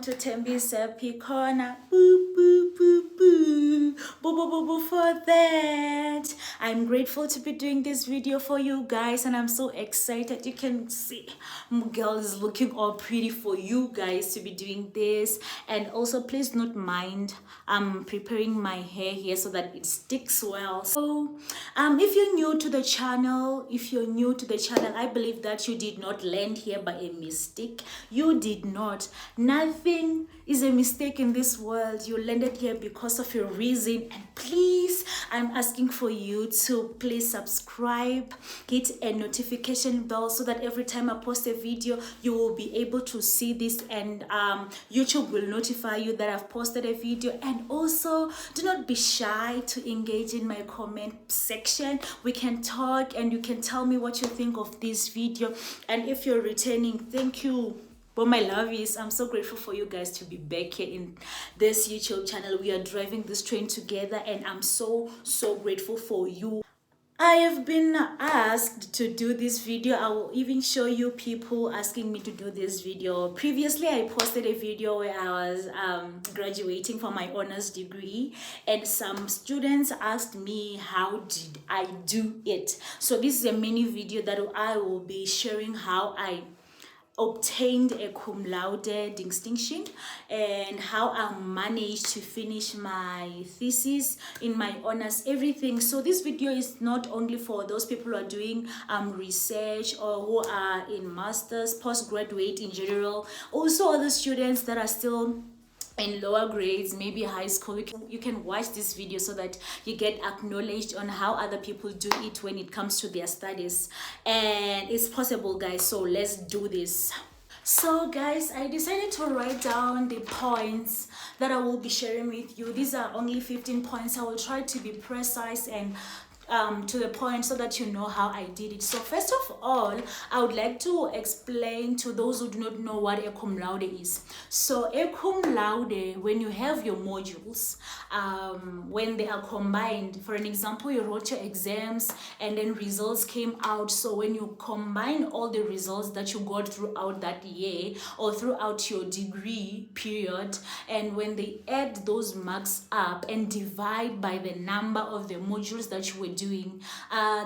to Tembi's Happy Corner. Boo, boo, boo, boo. Boo, boo, boo, boo for that. I'm grateful to be doing this video for you guys, and I'm so excited. You can see girl is looking all pretty for you guys to be doing this. And also, please not mind, I'm preparing my hair here so that it sticks well. So if you're new to the channel, I believe that you did not land here by a mistake. You did not. Nothing is a mistake in this world. You landed here because of a reason, and please, I'm asking for you to please subscribe, hit a notification bell so that every time I post a video you will be able to see this, and YouTube will notify you that I've posted a video. And also, do not be shy to engage in my comment section. We can talk and you can tell me what you think of this video. And if you're returning, thank you. But my lovies, I'm so grateful for you guys to be back here in this YouTube channel. We are driving this train together, and I'm so grateful for you. I have been asked to do this video. I will even show you people asking me to do this video. Previously, I posted a video where I was graduating for my honors degree, and some students asked me how did I do it. So this is a mini video that I will be sharing how I obtained a cum laude distinction and how I managed to finish my thesis in my honors, everything. So this video is not only for those people who are doing research or who are in masters, postgraduate in general, also other students that are still in lower grades, maybe high school. You can watch this video so that you get acknowledged on how other people do it when it comes to their studies. And it's possible, guys, so let's do this. So guys, I decided to write down the points that I will be sharing with you. These are only 15 points. I will try to be precise and to the point so that you know how I did it. So first of all, I would like to explain to those who do not know what a cum laude is. So a cum laude, when you have your modules, when they are combined, for an example, you wrote your exams and then results came out. So when you combine all the results that you got throughout that year or throughout your degree period, and when they add those marks up and divide by the number of the modules that you were doing,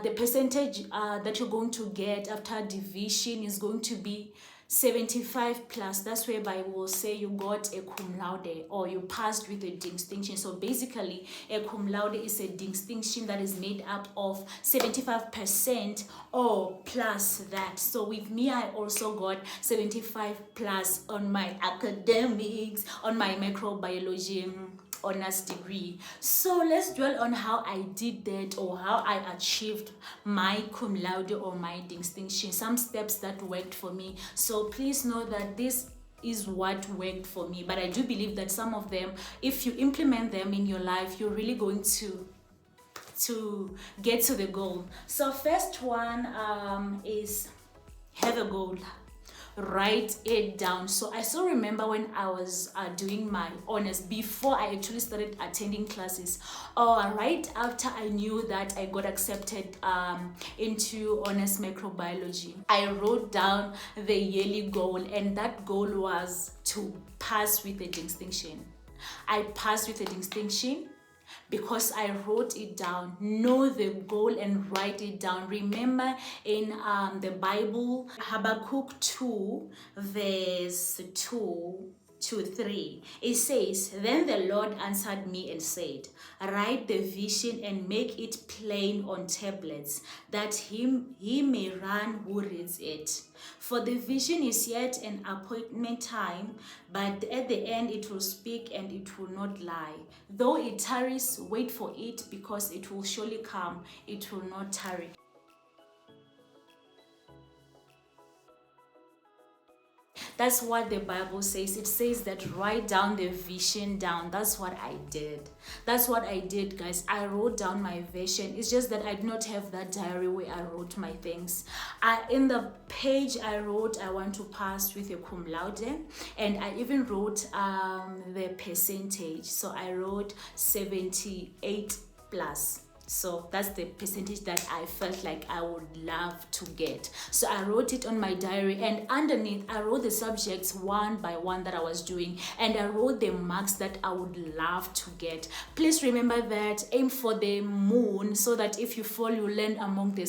the percentage that you're going to get after division is going to be 75 plus. That's whereby we'll say you got a cum laude or you passed with a distinction. So basically, a cum laude is a distinction that is made up of 75% or plus that. So with me, I also got 75 plus on my academics, on my microbiology honors degree. So let's dwell on how I did that, or how I achieved my cum laude or my distinction, some steps that worked for me. So please know that this is what worked for me, but I do believe that some of them, if you implement them in your life, you're really going to get to the goal. So first one is have a goal. Write it down. So I still remember when I was doing my honors, before I actually started attending classes, or right after I knew that I got accepted into honors microbiology, I wrote down the yearly goal, and that goal was to pass with a distinction. I passed with a distinction because I wrote it down. Know the goal and write it down. Remember in the Bible, Habakkuk 2 verse 2 to 3, it says, "Then the Lord answered me and said, write the vision and make it plain on tablets, that he may run who reads it. For the vision is yet an appointment time, but at the end it will speak and it will not lie. Though it tarries, wait for it, because it will surely come, it will not tarry." That's what the Bible says. It says that write down the vision down. That's what I did. That's what I did, guys. I wrote down my vision. It's just that I did not have that diary where I wrote my things. In the page I wrote, I want to pass with a cum laude, and I even wrote the percentage. So I wrote 78 plus. So that's the percentage that I felt like I would love to get. So I wrote it on my diary, and underneath I wrote the subjects one by one that I was doing, and I wrote the marks that I would love to get. Please remember that aim for the moon, so that if you fall, you land among the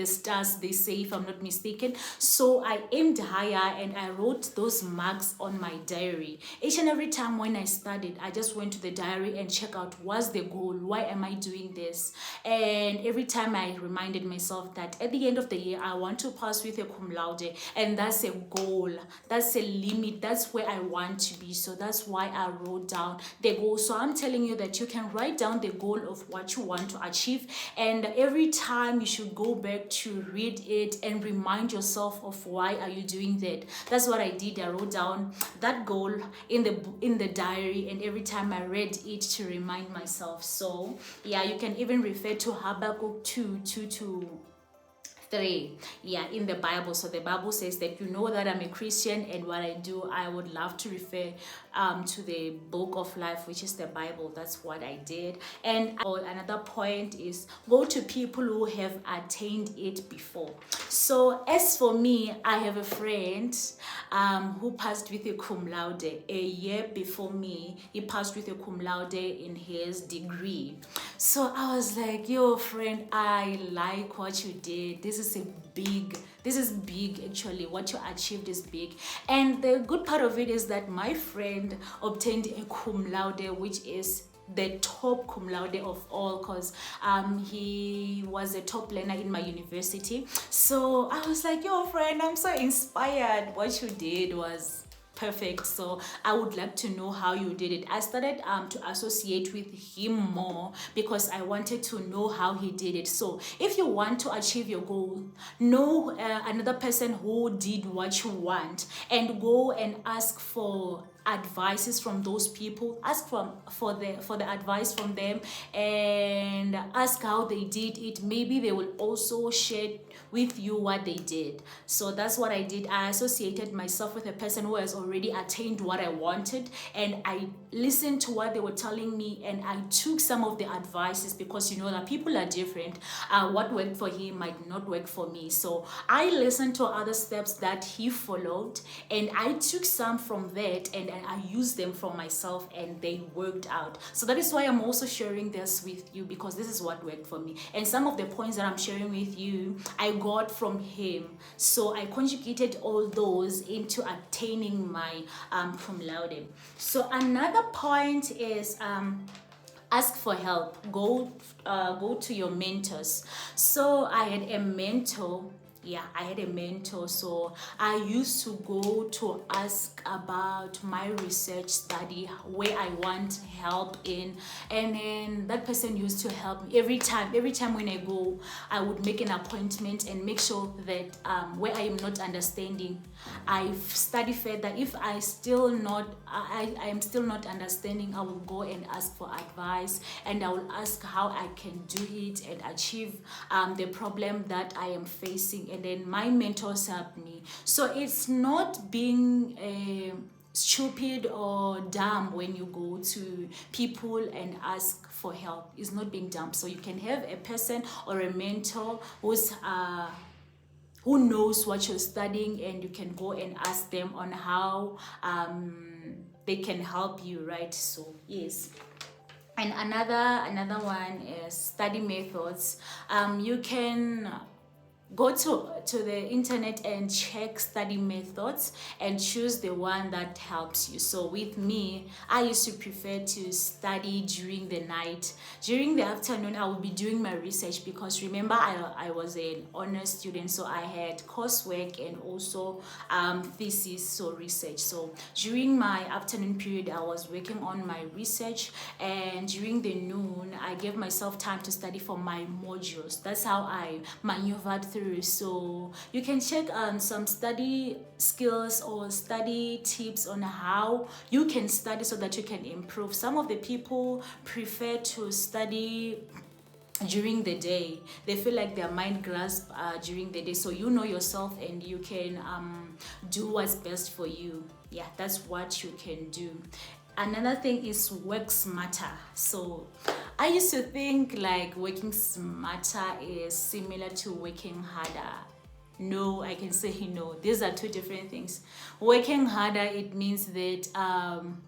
stars, they say, if I'm not mistaken. So I aimed higher and I wrote those marks on my diary. Each and every time when I studied, I just went to the diary and check out what's the goal, why am I doing this. And every time I reminded myself that at the end of the year I want to pass with a cum laude, and that's a goal, that's a limit, that's where I want to be. So that's why I wrote down the goal. So I'm telling you that you can write down the goal of what you want to achieve, and every time you should go back to read it and remind yourself of why are you doing that. That's what I did. I wrote down that goal in the diary, and every time I read it to remind myself. So yeah, you can even refer to Habakkuk 2:2-3, yeah, in the Bible. So the Bible says that you know that I'm a Christian, and what I do, I would love to refer to the book of life, which is the Bible. That's what I did. And another point is go to people who have attained it before. So as for me, I have a friend who passed with a cum laude a year before me. He passed with a cum laude in his degree. So I was like, yo friend, I like what you did. This is big actually. What you achieved is big. And the good part of it is that my friend obtained a cum laude, which is the top cum laude of all, because he was a top learner in my university. So I was like, yo friend, I'm so inspired. What you did was perfect. So I would like to know how you did it. I started to associate with him more because I wanted to know how he did it. So if you want to achieve your goal, know another person who did what you want, and go and ask for advices from those people. Ask for the advice from them, and ask how they did it. Maybe they will also share with you what they did. So that's what I did. I associated myself with a person who has already attained what I wanted, and I listened to what they were telling me, and I took some of the advices, because you know that people are different. What worked for him might not work for me. So I listened to other steps that he followed, and I took some from that, and I used them for myself, and they worked out. So that is why I'm also sharing this with you, because this is what worked for me. And some of the points that I'm sharing with you, I got from him. So I conjugated all those into attaining my cum laude. So another point is ask for help. Go to your mentors. So I had a mentor. Yeah, I had a mentor. So I used to go to ask about my research study, where I want help in, and then that person used to help me every time when I go. I would make an appointment and make sure that where I am not understanding, I study further. If I am still not understanding, I will go and ask for advice, and I will ask how I can do it and achieve the problem that I am facing. And then my mentors helped me. So it's not being stupid or dumb when you go to people and ask for help. It's not being dumb. So you can have a person or a mentor who knows what you're studying, and you can go and ask them on how they can help you, right? So yes. And another one is study methods. You can go to the internet and check study methods and choose the one that helps you. So with me, I used to prefer to study during the night. During the afternoon, I will be doing my research, because remember I was an honors student, so I had coursework and also thesis, so research. So during my afternoon period, I was working on my research, and during the noon, I gave myself time to study for my modules. That's how I maneuvered through. So you can check some study skills or study tips on how you can study so that you can improve. Some of the people prefer to study during the day. They feel like their mind grasp during the day. So you know yourself, and you can do what's best for you. Yeah, that's what you can do. Another thing is work smarter. So I used to think like working smarter is similar to working harder. No, I can say no. These are two different things. Working harder, it means that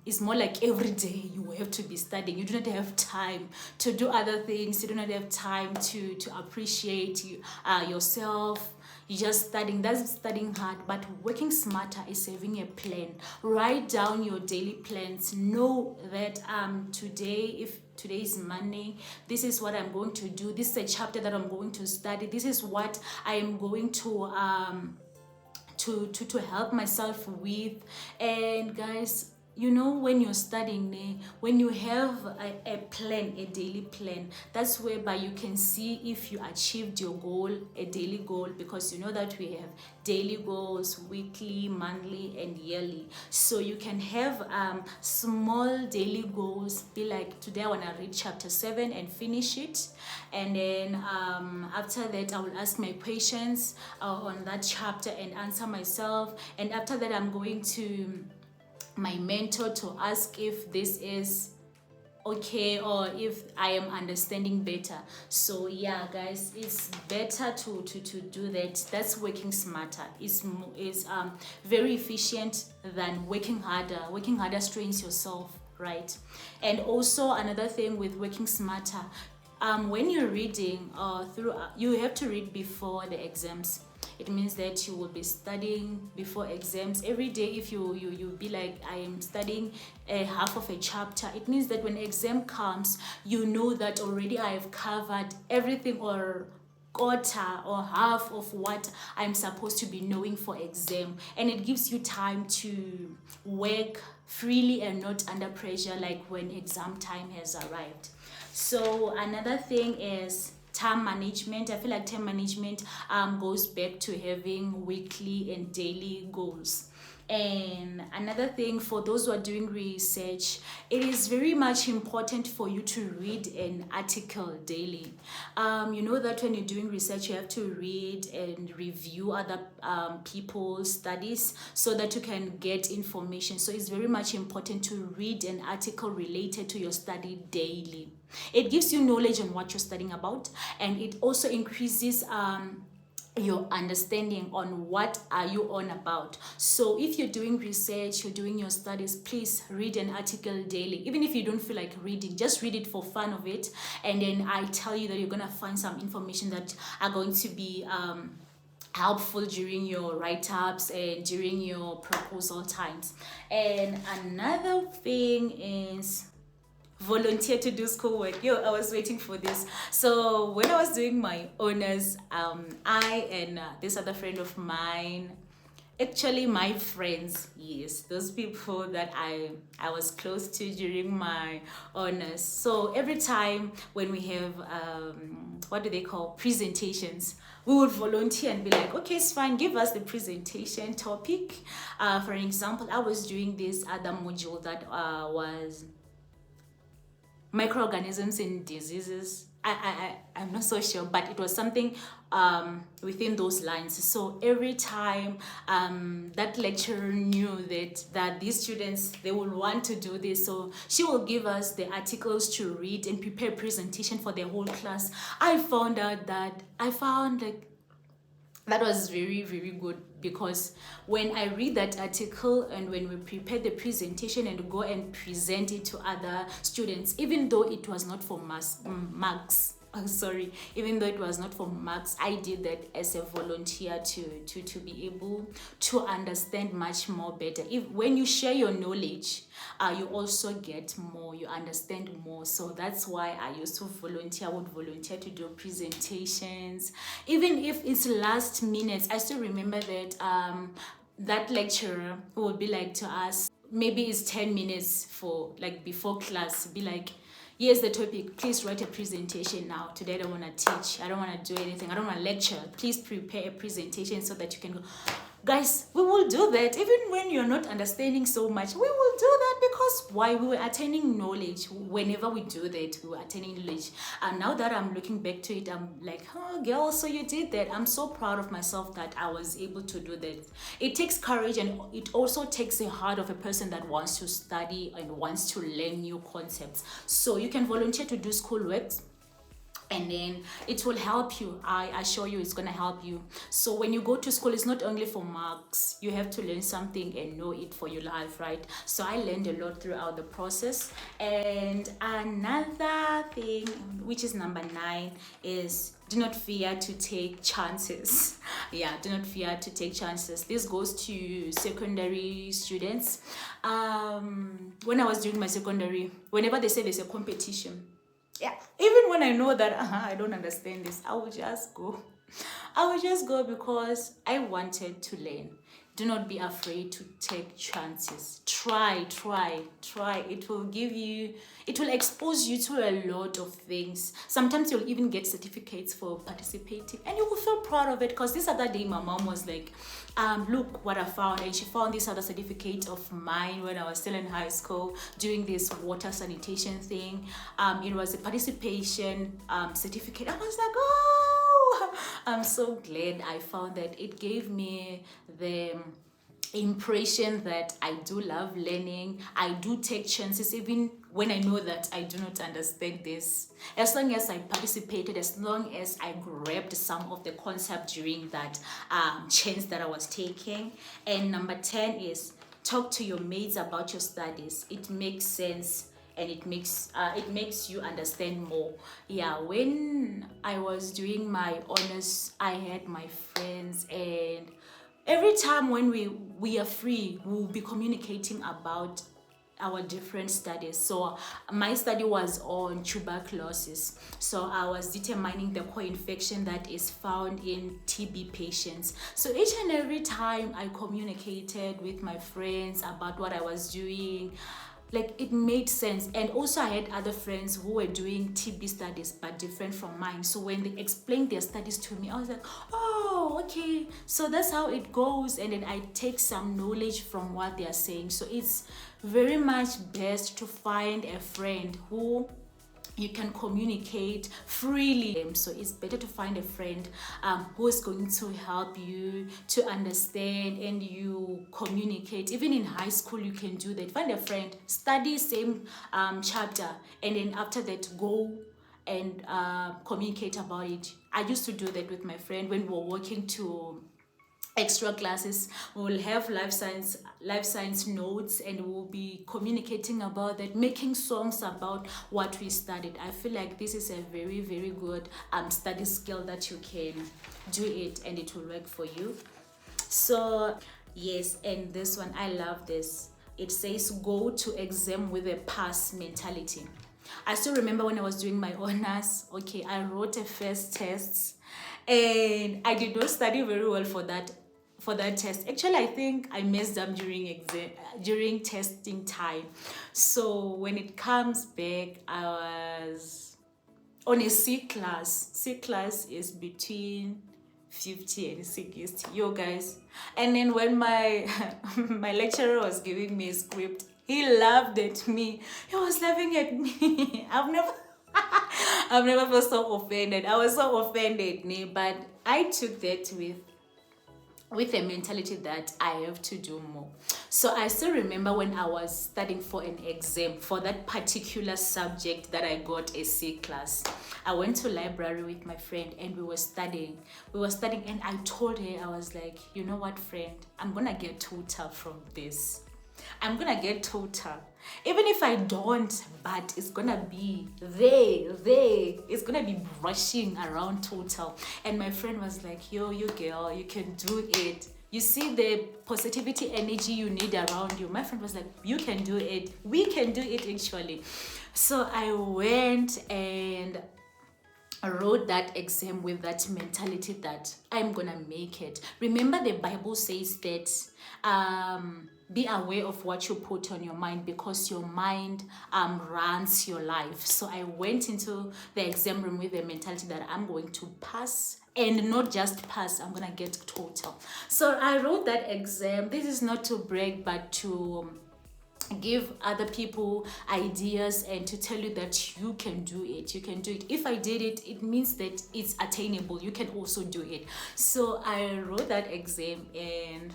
it's more like every day you have to be studying. You do not have time to do other things. You do not have time to appreciate yourself. You're just studying. That's studying hard. But working smarter is having a plan. Write down your daily plans. Know that today, if today is Monday, this is what I'm going to do. This is a chapter that I'm going to study. This is what I am going to help myself with. And guys, you know, when you're studying, when you have a plan, a daily plan, that's whereby you can see if you achieved your goal, a daily goal, because you know that we have daily goals, weekly, monthly, and yearly. So you can have small daily goals, be like, today I want to read chapter 7 and finish it. And then after that, I will ask my questions on that chapter and answer myself. And after that, I'm going to my mentor to ask if this is okay or if I am understanding better. So yeah, guys, it's better to do that. That's working smarter. Is very efficient than working harder. Working harder strains yourself, right? And also another thing with working smarter, when you're reading you have to read before the exams. It means that you will be studying before exams every day. If you be like, I am studying a half of a chapter, it means that when exam comes, you know that already I have covered everything or quarter or half of what I'm supposed to be knowing for exam. And it gives you time to work freely and not under pressure, like when exam time has arrived. So another thing is time management. I feel like time management goes back to having weekly and daily goals. And another thing, for those who are doing research, it is very much important for you to read an article daily. You know that when you're doing research, you have to read and review other people's studies so that you can get information. So it's very much important to read an article related to your study daily. It gives you knowledge on what you're studying about, and it also increases your understanding on what are you on about. So if you're doing research, you're doing your studies, please read an article daily. Even if you don't feel like reading, just read it for fun of it, and then I tell you that you're gonna find some information that are going to be helpful during your write-ups and during your proposal times. And another thing is volunteer to do schoolwork. I was waiting for this. So when I was doing my honors, I and this other friend of mine, actually my friends, yes, those people that I was close to during my honors. So every time when we have what do they call, presentations, we would volunteer and be like, okay, it's fine, give us the presentation topic. For example, I was doing this other module that was microorganisms and diseases. I'm not so sure, but it was something within those lines. So every time that lecturer knew that these students, they will want to do this, so she will give us the articles to read and prepare a presentation for the whole class. I found like that was very, very good, because when I read that article and when we prepare the presentation and go and present it to other students, even though it was not for marks, even though it was not for marks, I did that as a volunteer to be able to understand much more better. When you share your knowledge, you also get more, you understand more. So that's why I used to volunteer. I would volunteer to do presentations, even if it's last minute. I still remember that that lecturer would be like to us, maybe it's 10 minutes for like before class, be like, here's the topic, please write a presentation now. Today I don't want to teach, I don't want to do anything, I don't want to lecture, please prepare a presentation so that you can go. Guys, we will do that even when you're not understanding so much. We will do that because why? We were attaining knowledge. Whenever we do that, we were attaining knowledge. And now that I'm looking back to it, I'm like, oh girl, so you did that. I'm so proud of myself that I was able to do that. It takes courage, and it also takes the heart of a person that wants to study and wants to learn new concepts. So you can volunteer to do schoolwork, and then it will help you. I assure you, it's going to help you. So when you go to school, it's not only for marks. You have to learn something and know it for your life, right? So I learned a lot throughout the process. And another thing, which is number 9, is do not fear to take chances. Yeah, do not fear to take chances. This goes to secondary students. When I was doing my secondary, whenever they say there's a competition, yeah, even when I know that I don't understand this, I will just go. I will just go because I wanted to learn. Do not be afraid to take chances. Try. It will expose you to a lot of things. Sometimes you'll even get certificates for participating, and you will feel proud of it. Because this other day my mom was like, look what I found. And she found this other certificate of mine when I was still in high school doing this water sanitation thing. It was a participation certificate. I was like, oh, I'm so glad I found that. It gave me the impression that I do love learning. I do take chances even when I know that I do not understand this. As long as I participated, as long as I grabbed some of the concept during that chance that I was taking. And number 10 is talk to your mates about your studies. It makes sense, and it makes you understand more. Yeah, when I was doing my honors, I had my friends, and every time when we are free, we'll be communicating about our different studies. So my study was on tuberculosis. So I was determining the co-infection that is found in TB patients. So each and every time I communicated with my friends about what I was doing, like, it made sense. And also I had other friends who were doing TB studies but different from mine. So when they explained their studies to me, I was like, oh, okay, so that's how it goes. And then I take some knowledge from what they are saying. So it's very much best to find a friend who you can communicate freely. So it's better to find a friend who is going to help you to understand, and you communicate. Even in high school, you can do that. Find a friend, study same chapter, and then after that, go and communicate about it. I used to do that with my friend when we were working to extra classes. We will have life science notes, and we'll be communicating about that, making songs about what we studied. I feel like this is a very, very good study skill that you can do it, and it will work for you. So yes, and this one, I love this. It says go to exam with a pass mentality. I still remember when I was doing my honors, okay, I wrote a first test, and I did not study very well for that test. Actually, I think I messed up during testing time. So when it comes back, I was on a C class. C class is between 50 and 60, yo guys. And then when my my lecturer was giving me a script, he laughed at me. He was laughing at me. I've never felt so offended. I was so offended, but I took that with a mentality that I have to do more. So I still remember when I was studying for an exam for that particular subject that I got a C class. I went to library with my friend, and we were studying, and I told her, I was like, you know what, friend, I'm gonna get tutor from this. I'm gonna get tutor. Even if I don't, but it's gonna be there. It's gonna be brushing around total. And my friend was like, yo, you girl, you can do it. You see the positivity energy you need around you. My friend was like, you can do it. We can do it, actually. So I went, and wrote that exam with that mentality that I'm gonna make it. Remember, the Bible says that be aware of what you put on your mind, because your mind runs your life. So I went into the exam room with the mentality that I'm going to pass, and not just pass, I'm gonna get total. So I wrote that exam. This is not to brag, but to give other people ideas and to tell you that you can do it. You can do it. If I did it, it means that it's attainable. You can also do it. So I wrote that exam, and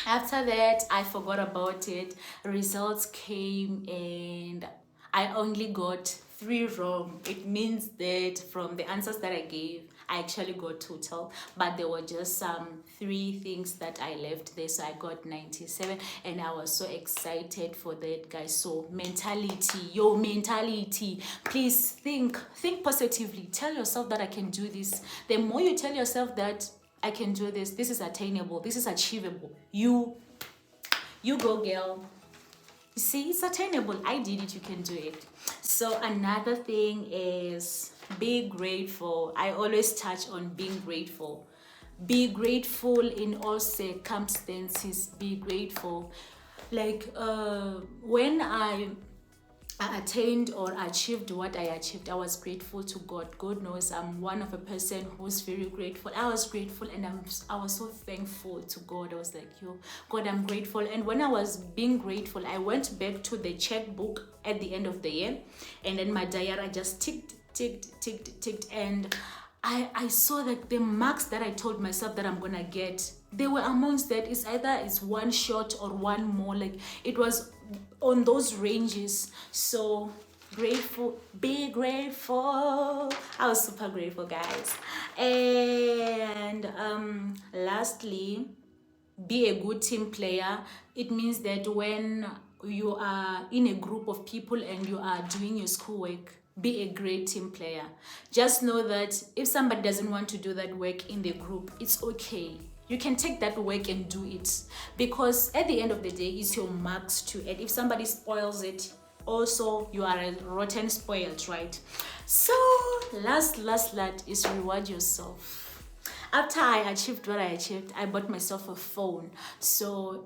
after that I forgot about it. Results came and I only got 3 wrong. It means that from the answers that I gave, I actually got total, but there were just some 3 things that I left there, so I got 97, and I was so excited for that, guys. So mentality, your mentality, please think positively. Tell yourself that I can do this. The more you tell yourself that I can do this, this is attainable, this is achievable, you go, girl. You see, it's attainable. I did it, you can do it. So another thing is be grateful. I always touch on being grateful. Be grateful in all circumstances. Be grateful. Like when I attained or achieved what I achieved, I was grateful to God. God knows I'm one of a person who's very grateful. I was grateful, and I was so thankful to God. I was like, yo, God, I'm grateful. And when I was being grateful, I went back to the checkbook at the end of the year, and then my diary, I just ticked, and I saw that the marks that I told myself that I'm gonna get, they were amongst that. It's either it's 1 short or 1 more. Like, it was on those ranges. So grateful, be grateful. I was super grateful, guys. And lastly, be a good team player. It means that when you are in a group of people and you are doing your schoolwork, be a great team player. Just know that if somebody doesn't want to do that work in the group, it's okay. You can take that work and do it, because at the end of the day, it's your marks too. And if somebody spoils it, also you are a rotten spoiled, right? So last is reward yourself. After I achieved what I achieved, I bought myself a phone. So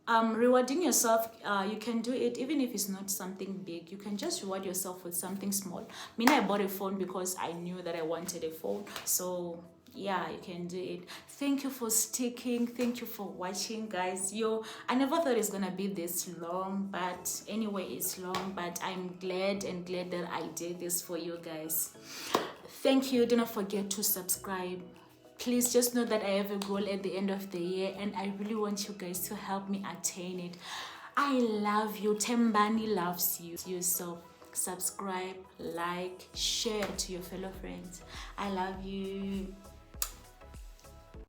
rewarding yourself, you can do it even if it's not something big. You can just reward yourself with something small. I bought a phone because I knew that I wanted a phone. So yeah, you can do it. Thank you for sticking. Thank you for watching, guys. I never thought it's gonna be this long, but anyway, it's long, but I'm glad that I did this for you guys. Thank you. Do not forget to subscribe. Please just know that I have a goal at the end of the year, and I really want you guys to help me attain it. I love you. Tembani loves you. So subscribe, like, share to your fellow friends. I love you.